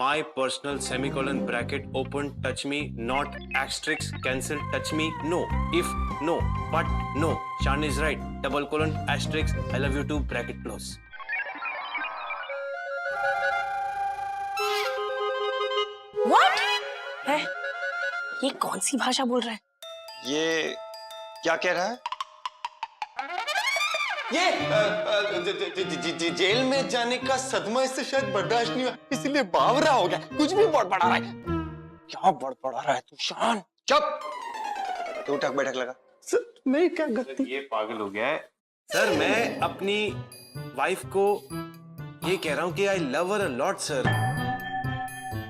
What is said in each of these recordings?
My personal semicolon bracket open, touch me, not asterisk, cancel, touch me, no, if, no, but, no. Shan is right. Double colon, asterisk, I love you too, bracket close. What? है? ये कौन सी भाषा बोल रहा है? ये क्या कह रहा है? ये जेल में जाने का सदमा इससे शायद बर्दाश्त नहीं हुआ, इसलिए बावरा हो गया, कुछ भी बड़बड़ा रहा है। क्या बड़बड़ा रहा है तू शान? चुप! तू उठक बैठक लगा। सर मैं क्या गलती? ये पागल हो गया है। सर मैं अपनी वाइफ को ये कह रहा हूँ कि I love her a lot sir.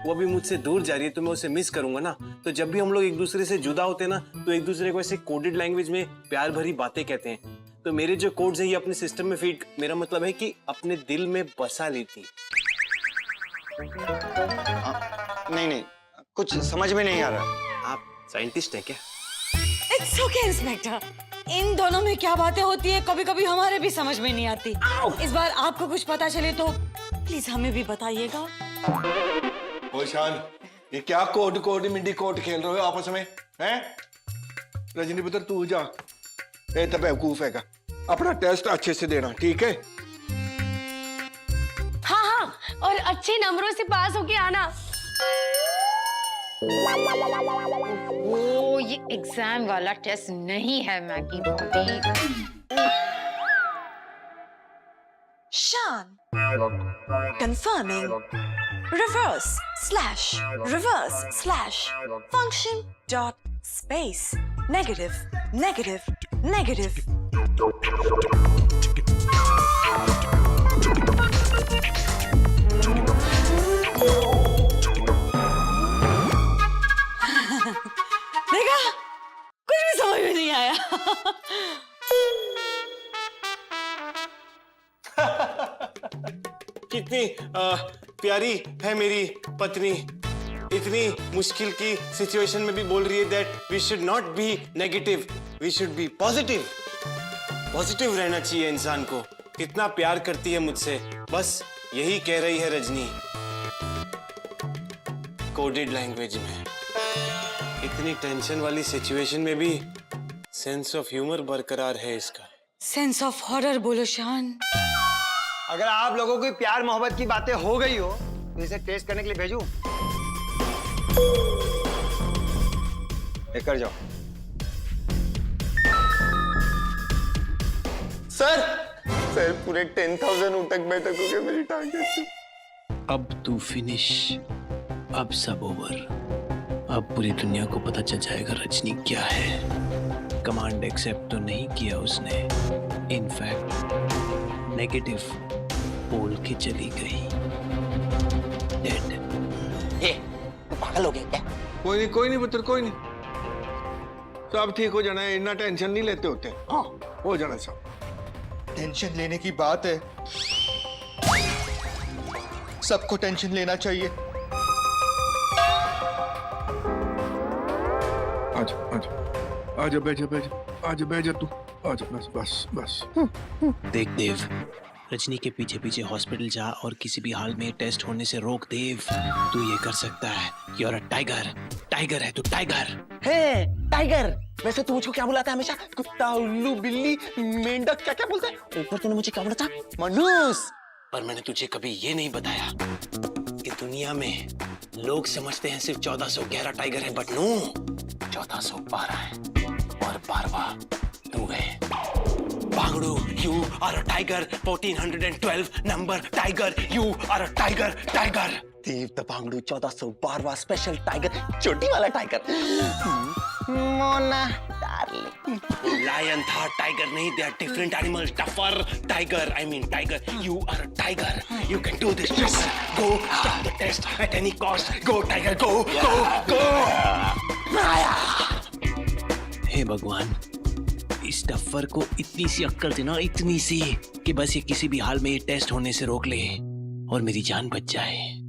वो अभी मुझसे दूर जा रही है तो मैं उसे मिस करूंगा ना, तो जब भी हम लोग एक दूसरे से जुदा होते हैं ना तो एक दूसरे को ऐसे कोडेड लैंग्वेज में प्यार भरी बातें कहते हैं। तो मेरे जो कोड्स हैं ये अपने सिस्टम में फीड, मेरा मतलब है कि अपने दिल में बसा लेती। नहीं कुछ समझ में नहीं आ रहा। आप साइंटिस्ट हैं क्या? It's okay, inspector. इन दोनों में क्या बातें होती है कभी कभी हमारे भी समझ में नहीं आती। इस बार आपको कुछ पता चले तो प्लीज हमें भी बताइएगा। ओ शान, ये क्या कोड मिंडी कोड खेल रहे हो आपस में हैं? रजनी पुत्र तू जा, ए तो बेवकूफ है का, अपना टेस्ट अच्छे से देना, ठीक है? हाँ, और अच्छे नंबरों से पास होके आना। वो ये एग्जाम वाला टेस्ट नहीं है मैगी भाभी। शान confirming reverse/reverse/ function dot space negative देखा, कुछ भी समझ में नहीं आया। कितनी प्यारी है मेरी पत्नी, इतनी मुश्किल की सिचुएशन में भी बोल रही है that we should not be negative, we should be positive. Positive रहना चाहिए इंसान को। कितना प्यार करती है मुझसे, बस यही कह रही है रजनी कोडेड लैंग्वेज में। इतनी टेंशन वाली सिचुएशन में भी सेंस ऑफ ह्यूमर बरकरार है इसका। सेंस ऑफ हॉरर बोलो शान। अगर आप लोगों की प्यार मोहब्बत की बातें हो गई हो तो इसे टेस्ट करने के लिए भेजूं? लेकर जाओ। सर पूरे 10,000 उठक बैठक हो गए मेरी टारगेट से। अब तू फिनिश, अब सब ओवर। अब पूरी दुनिया को पता चल जाएगा रजनी क्या है। कमांड एक्सेप्ट तो नहीं किया उसने, इनफैक्ट नेगेटिव बोल के चली गई। डेड। तू पागल हो गया क्या? कोई नहीं पुत्र, कोई नहीं, सब ठीक हो जाना है, इतना टेंशन नहीं लेते होते। हाँ हो जाना सब। टेंशन लेने की बात है, सबको टेंशन लेना चाहिए। आजा बैठ जा तू, आजा बस। देख देव, रजनी के पीछे पीछे हॉस्पिटल जा और किसी भी हाल में टेस्ट होने से रोक देव। तू ये कर सकता है। यू आर अ टाइगर है तू, टाइगर है। टाइगर? वैसे तू मुझको क्या बुलाता है हमेशा? कुत्ता, उल्लू, बिल्ली, मेंढक, क्या बोलता है? ऊपर तूने मुझे क्या बोला था? मनुष्य। पर मैंने तुझे कभी ये नहीं बताया कि दुनिया में लोग समझते हैं सिर्फ 1411 टाइगर है, बट नो, 1412 है और 12वां तू है। Bangdu, you are a tiger. 1412 number tiger. You are a tiger. Dev the बांगड़ू 1412वां स्पेशल टाइगर, छोटी वाला टाइगर। मोना डार्लिंग। Lion था, टाइगर नहीं। They are different animals. Tougher tiger. I mean tiger. You are a tiger. You can do this, tiger. Go stop the test at any cost. Go tiger. Go. हे भगवान, इस टफ्फर को इतनी सी अक्कल देना, इतनी सी कि बस ये किसी भी हाल में ये टेस्ट होने से रोक ले और मेरी जान बच जाए।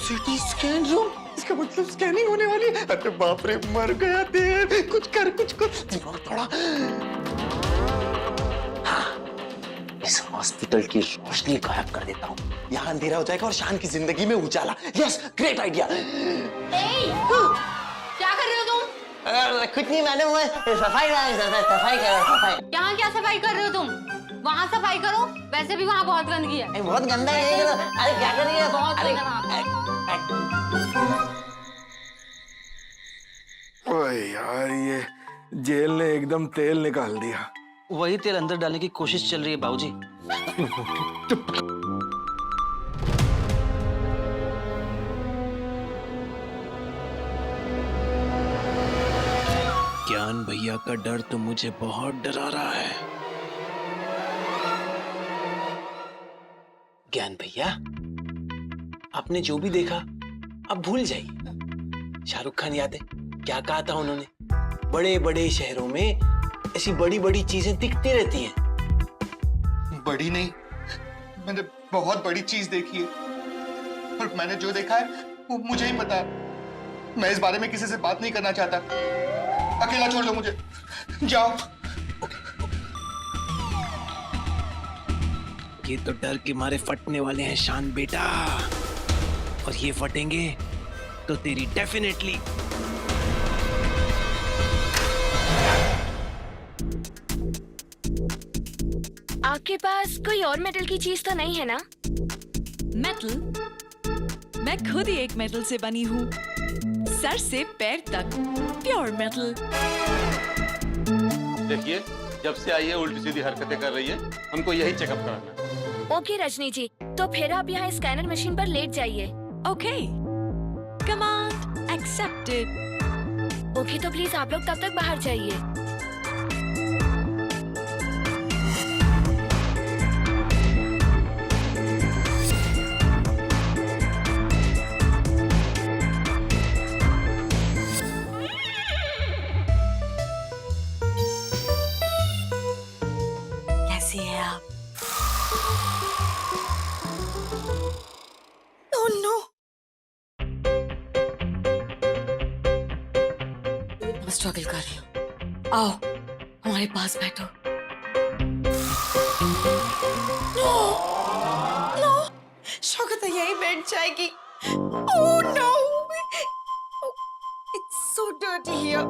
सिटी स्कैन रूम, इसका मतलब स्कैनिंग होने वाली है। अरे बाप रे, मर गया देव। कुछ कर दिमाग थोड़ा। इस हॉस्पिटल की रोशनी गायब कर देता हूँ, यहाँ अंधेरा हो जाएगा और शान की जिंदगी में उजाला। Yes, great idea. क्या कर रहे हो तुम? कुछ नहीं मैडम, वो सफाई कर रहा हूँ, सफाई। यहाँ क्या सफाई कर रहे हो तुम? वहाँ सफाई करो, वैसे भी वहाँ बहुत गंदगी है। बहुत गंदा है। अरे क्या कर रही है? बहुत गंदा वहाँ पे। ओए यार, ये जेल ने एकदम तेल निकाल दिया। वही तेल अंदर डालने की कोशिश चल रही है बाबूजी। ज्ञान भैया का डर तो मुझे बहुत डरा रहा है। ज्ञान भैया, आपने जो भी देखा अब भूल जाइए। शाहरुख खान याद है क्या कहा था उन्होंने? बड़े बड़े शहरों में ऐसी बड़ी बड़ी चीजें दिखती रहती हैं। बड़ी नहीं, मैंने बहुत बड़ी चीज देखी है और मैंने जो देखा है वो मुझे ही पता है। मैं इस बारे में किसी से बात नहीं करना चाहता। अकेला छोड़ दो मुझे, जाओ। ये तो डर के मारे फटने वाले हैं शान बेटा, और ये फटेंगे तो तेरी डेफिनेटली। आपके पास कोई और मेटल की चीज तो नहीं है ना? मेटल? मैं खुद ही एक मेटल से बनी हूँ, सर से पैर तक प्योर मेटल। देखिए, जब से आई है उल्टी सीधी हरकतें कर रही है, हमको यही चेकअप कराना है। ओके रजनी जी, तो फिर आप यहाँ स्कैनर मशीन पर लेट जाइए। Okay, command accepted. ओके, तो प्लीज आप लोग तब तक बाहर जाइए। कैसी है आप? Oh no! मैं स्ट्रगल कर रही हूँ। आओ हमारे पास बैठो। नो नो, शौकत यही बैठ जाएगी। Oh no! It's so dirty here.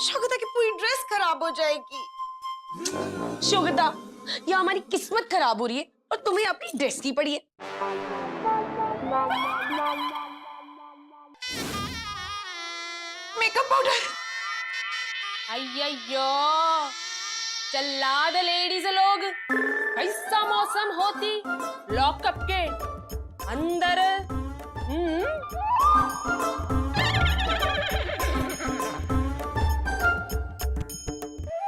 Shaukat की पूरी ड्रेस खराब हो जाएगी। शौकता, ये हमारी किस्मत खराब हो रही है और तुम्हें अपनी ड्रेस की पड़ी है। Makeup powder. अय्यो, जल्लाद लेडीज लोग, कैसा मौसम होती लॉकअप के अंदर।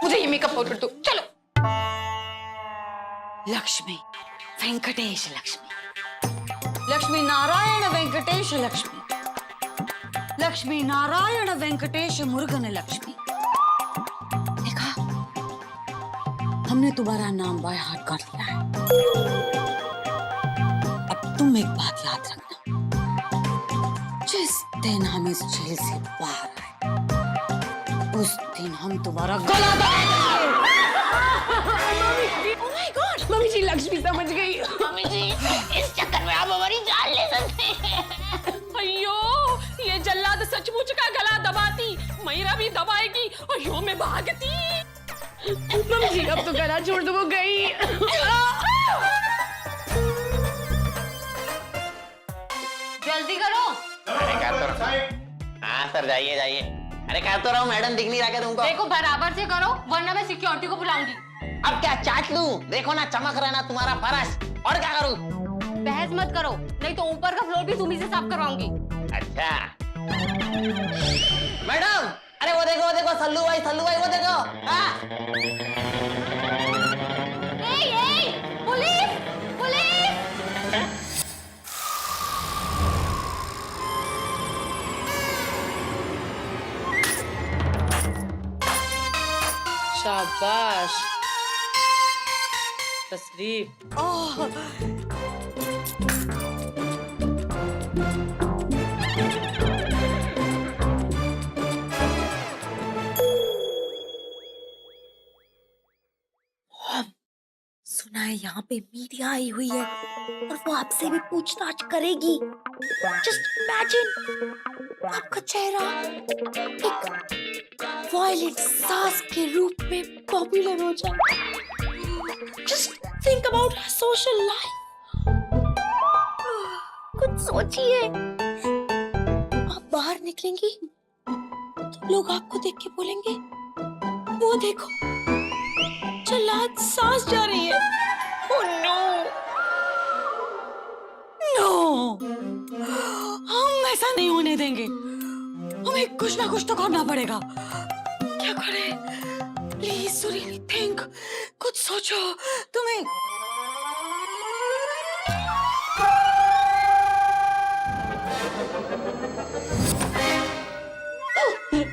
मुझे ये मेकअप पाउडर दो, चलो। लक्ष्मी, वेंकटेश लक्ष्मी, लक्ष्मी नारायण वेंकटेश लक्ष्मी, लक्ष्मी नारायण वेंकटेश मुरुगन लक्ष्मी। देखा, हमने तुम्हारा नाम बाय हार्ट कर लिया है। अब तुम एक बात याद रखना, जिस दिन हम इस जेल से बाहर आए, उस दिन हम तुम्हारा गला दबाएंगे। Oh my God, मम्मी जी लक्ष्मी समझ गई। मम्मी जी, इस चक्कर में आप हमारी जान ले सकते हैं। अयो, ये जल्लाद सचमुच का गला दबाती, मेरा भी दबाएगी। अयो, मैं भागती। मम्मी जी अब तो गला छोड़ दो, वो गई। जल्दी करो। अरे कर तो रहा हूँ। हाँ सर, जाइए जाइए। अरे कर तो रहा हूँ मैडम, दिख नहीं रहा क्या तुमको? देखो बराबर से करो, वरना मैं सिक्योरिटी को बुलाऊंगी। अब क्या चाट लूं? देखो ना, चमक रहा ना तुम्हारा फर्श। और क्या करूं? बहस मत करो, नहीं तो ऊपर का फ्लोर भी तुम्ही से साफ करवाऊंगी। अच्छा मैडम, अरे वो देखो सल्लू भाई, वो देखो। Police, police! शाबाश, तस्रीफ। ओह, है यहाँ पे मीडिया आई हुई है और वो आपसे भी पूछताछ करेगी। जस्ट इमेजिन आपका चेहरा एक वायलेंट सास के रूप में पॉपुलर हो जाए। Just think about social life. कुछ सोचिए। आप बाहर निकलेंगी तो लोग आपको देख के बोलेंगे, वो देखो जल्लाद सास जा रही है। ओह नो, नो, हम ऐसा नहीं होने देंगे। हमें कुछ ना कुछ तो करना पड़ेगा। क्या करें? प्लीज सुरीली थिंक, कुछ सोचो। तुम्हें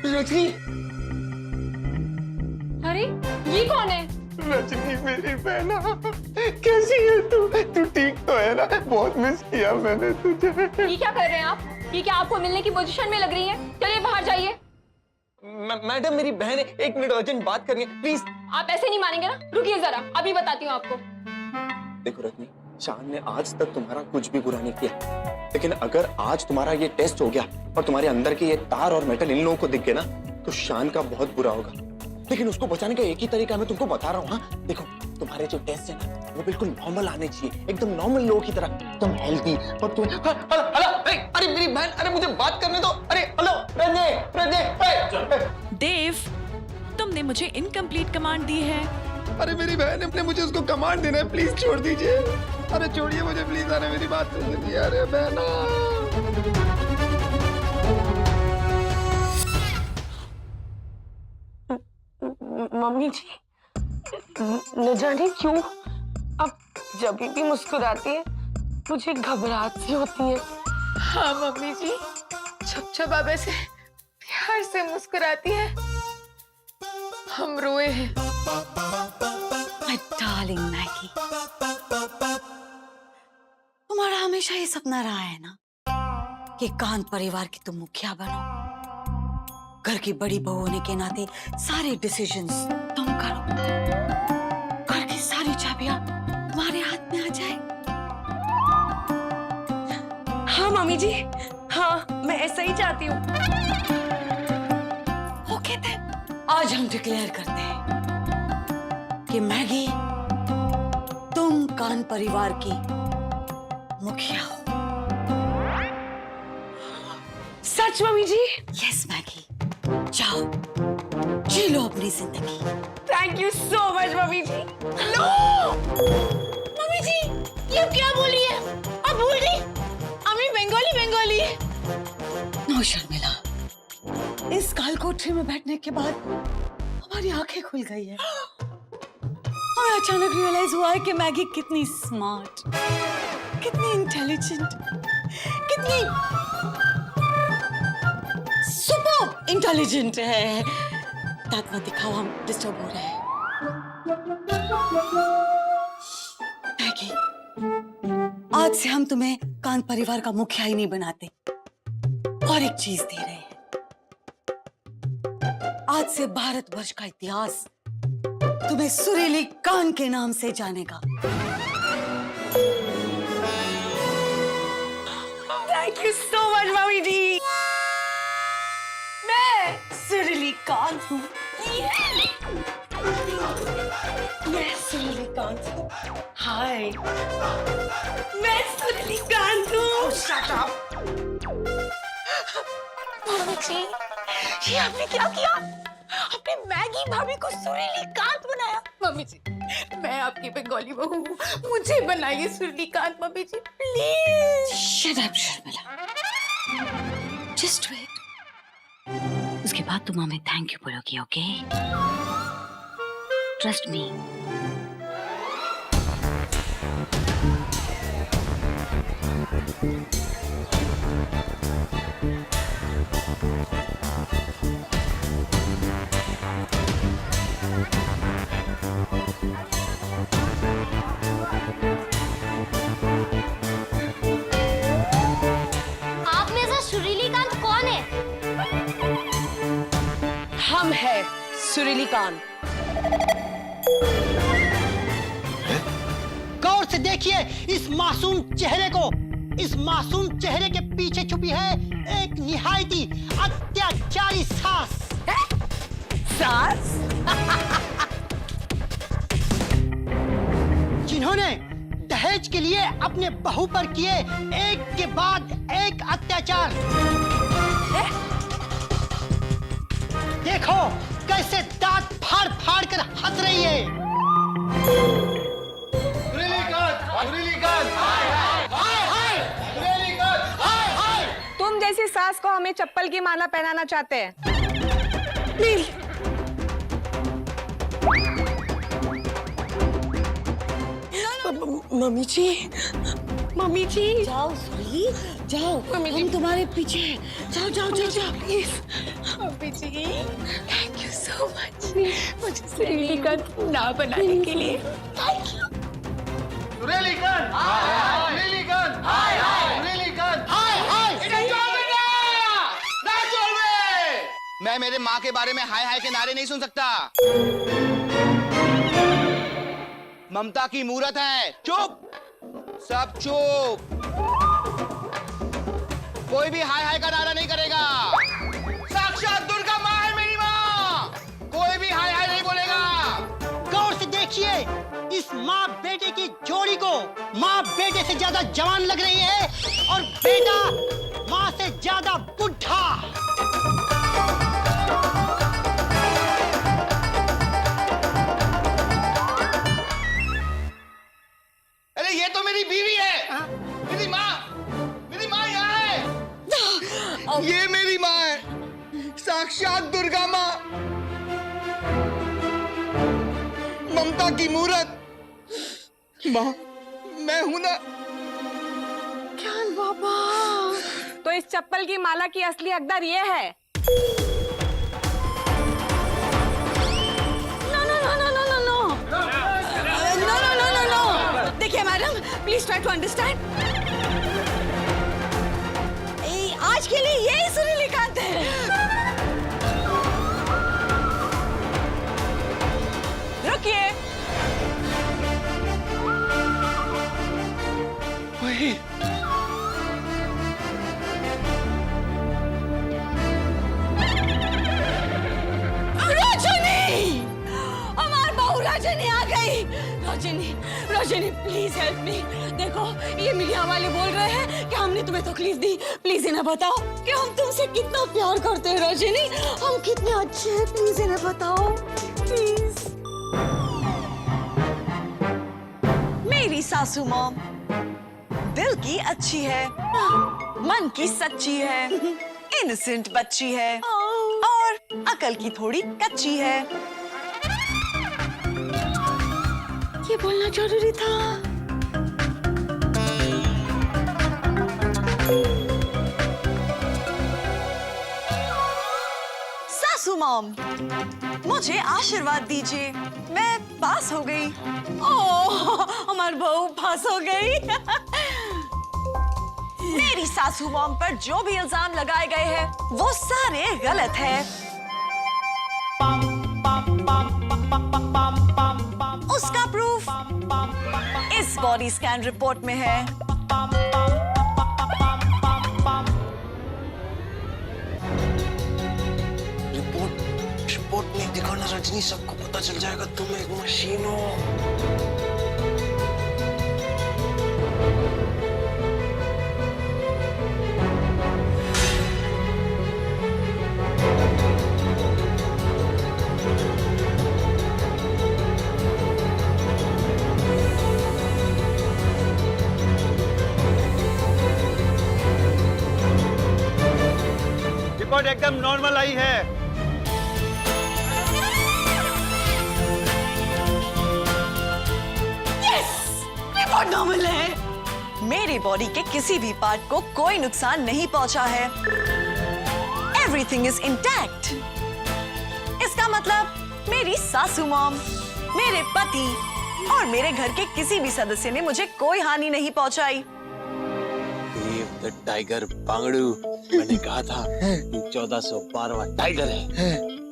रजनी, अरे ये कौन है? रजनी मेरी बहना, कैसी है तू? तू ठीक तो है ना? बहुत मिस किया मैंने तुझे। ये क्या कर रहे हैं आप? ये क्या आपको मिलने की पोजीशन में लग रही है? चलिए बाहर जाइए। मैडम मेरी बहन है, 1 मिनट अर्जेंट बात करनी है प्लीज। आप ऐसे नहीं मानेंगे ना, रुकिए जरा, अभी बताती हूँ आपको। देखो रजनी, शान ने आज तक तुम्हारा कुछ भी बुरा नहीं किया, लेकिन अगर आज तुम्हारा ये टेस्ट हो गया और तुम्हारे अंदर के ये तार और मेटल इन लोगों को दिख गए ना, तो शान का बहुत बुरा होगा। लेकिन उसको बचाने का एक ही तरीका मैं तुमको बता रहा हूँ। हाँ देखो, तुम्हारे जो टेस्ट है ना, वो बिल्कुल नॉर्मल आने चाहिए, एकदम नॉर्मल लोगों की तरह, एकदम हेल्दी। और तुम अरे मेरी बहन, अरे मुझे बात करने दो। अरे हेलो रजनी, रजनी। देव, तुमने मुझे इनकम्प्लीट कमांड दी है। अरे मेरी बहन ने मुझे उसको कमांड देना है, प्लीज छोड़ दीजिए। अरे छोड़िए मुझे प्लीज। अरे मेरी बात सुन लीजिए। अरे बहना, मम्मी जी, न जाने क्यों अब जब भी मुस्कुराती है मुझे घबराहट सी होती है। हाँ मम्मी जी, जब आप ऐसे प्यार से मुस्कुराती है हम रोए हैं। My darling मैगी, तुम्हारा हमेशा ये सपना रहा है ना कि कान परिवार की तुम मुखिया बनो, घर की बड़ी बहू होने के नाते सारे डिसीजंस तुम करो, घर की सारी चाबियां तुम्हारे हाथ में आ जाए। हाँ मम्मी जी, हाँ मैं ऐसा ही चाहती हूँ। वो कहते हैं, आज हम डिक्लेयर करते हैं कि मैगी तुम कान परिवार की मुखिया हो। सच मम्मी जी? यस मैगी, जाओ जी लो अपनी जिंदगी। Thank you so much mummy ji. No mummy ji, ये क्या बोली है? अब भूल गई, अम्मी बंगाली। नो शर्मिला, इस कालकोठरी में बैठने के बाद हमारी आंखें खुल गई है। हमें अचानक रियलाइज हुआ है कि मैगी कितनी स्मार्ट, कितनी इंटेलिजेंट, कितनी सुपर इंटेलिजेंट है। दांत मत दिखाओ, हम डिस्टर्ब हो रहे हैं। मैगी, आज से हम तुम्हें कान परिवार का मुखिया ही नहीं बनाते, और एक चीज दे रहे हैं। आज से भारतवर्ष का इतिहास तुम्हें सुरीली कान के नाम से जानेगा। Thank you so much mummy ji. मैं सुरीली कान हूँ। यस सुरीली कांत हूँ। हाय, मैं सुरीली कांत हूँ। शट अप मम्मी जी, ये आपने क्या किया? आपने मैगी भाभी को सुरीली कांत बनाया। मम्मी जी, मैं आपकी बंगाली बहू हूँ, मुझे बनाइए Surili Kant mummy ji please. Shut up Sharmila, just wait. उसके बाद तुम हमें थैंक यू बोलोगी, ओके? Trust me. आप में से सुरीली कांत कौन है? हम है सुरीली कांत। से देखिए इस मासूम चेहरे को। इस मासूम चेहरे के पीछे छुपी है एक निहायती अत्याचारी सास। सास? जिन्होंने दहेज के लिए अपने बहू पर किए एक के बाद एक अत्याचार। देखो कैसे दांत फाड़ फाड़ कर हंस रही है। तुम जैसी सास को हमें चप्पल की माला पहनाना चाहते हैं। प्लीज। मम्मी जी, मम्मी जी जाओ सुली, जाओ, हम तुम्हारे पीछे हैं। जाओ जाओ जाओ जाओ please. Mummy ji, thank you so much मुझे श्रीली का ना बनाने के लिए। Thank you. मैं मेरे माँ के बारे में हाय हाय के नारे नहीं सुन सकता। ममता की मूरत है। चुप, सब चुप। कोई भी हाय हाय का नारा नहीं करेगा। साक्षात दुर्गा माँ है मेरी माँ। कोई भी हाय हाय नहीं बोलेगा। गौर से देखिए इस माँ बेटे की जोड़ी को। माँ बेटे से ज्यादा जवान लग रही है और बेटा माँ से ज्यादा बुढ़ा। अरे ये तो मेरी बीवी है। मेरी माँ यहाँ है। ये मेरी माँ है, साक्षात दुर्गा माँ, ममता की मूरत। माँ मैं हूं ना। ज्ञान बाबा। तो इस चप्पल की माला की असली हकदार ये है। देखिए madam, please try to understand. आज के लिए यही सूर्यकांत है। रुकिए। वही रजनी, हमारी बहू रजनी आ गई। Rajni, Rajni please help me. देखो ये मीडिया वाले बोल रहे हैं कि हमने तुम्हें तकलीफ दी। प्लीज इन्हें बताओ कि हम तुमसे कितना प्यार करते हैं। रजनी, हम कितने अच्छे हैं। प्लीज इन्हें बताओ प्लीज। मेरी सासू मॉम दिल की अच्छी है, मन की सच्ची है, इनोसेंट बच्ची है और अकल की थोड़ी कच्ची है। ये बोलना जरूरी था। सासू मॉम, मुझे आशीर्वाद दीजिए। मैं पास हो गई। ओह, हमारी बहू पास हो गई। मेरी सासू मॉम पर जो भी इल्जाम लगाए गए हैं वो सारे गलत है। उसका प्रूफ इस बॉडी स्कैन रिपोर्ट में है। रिपोर्ट नहीं दिखाना रजनी, सबको पता चल जाएगा तुम एक मशीन हो। रिपोर्ट एकदम नॉर्मल आई है। रिपोर्ट नॉर्मल है। मेरी बॉडी के किसी भी पार्ट को कोई नुकसान नहीं पहुंचा है। Everything is intact. इसका मतलब मेरी सासू मॉम, मेरे पति और मेरे घर के किसी भी सदस्य ने मुझे कोई हानि नहीं पहुंचाई। द टाइगर बांगड़ू, मैंने कहा था तू 1412वां टाइगर है।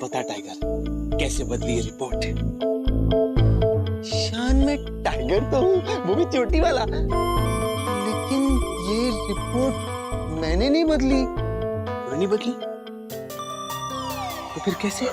पता टाइगर कैसे बदली ये रिपोर्ट? शान में टाइगर तो हूँ, वो भी चोटी वाला। लेकिन ये रिपोर्ट मैंने नहीं बदली। नहीं बदली तो फिर कैसे?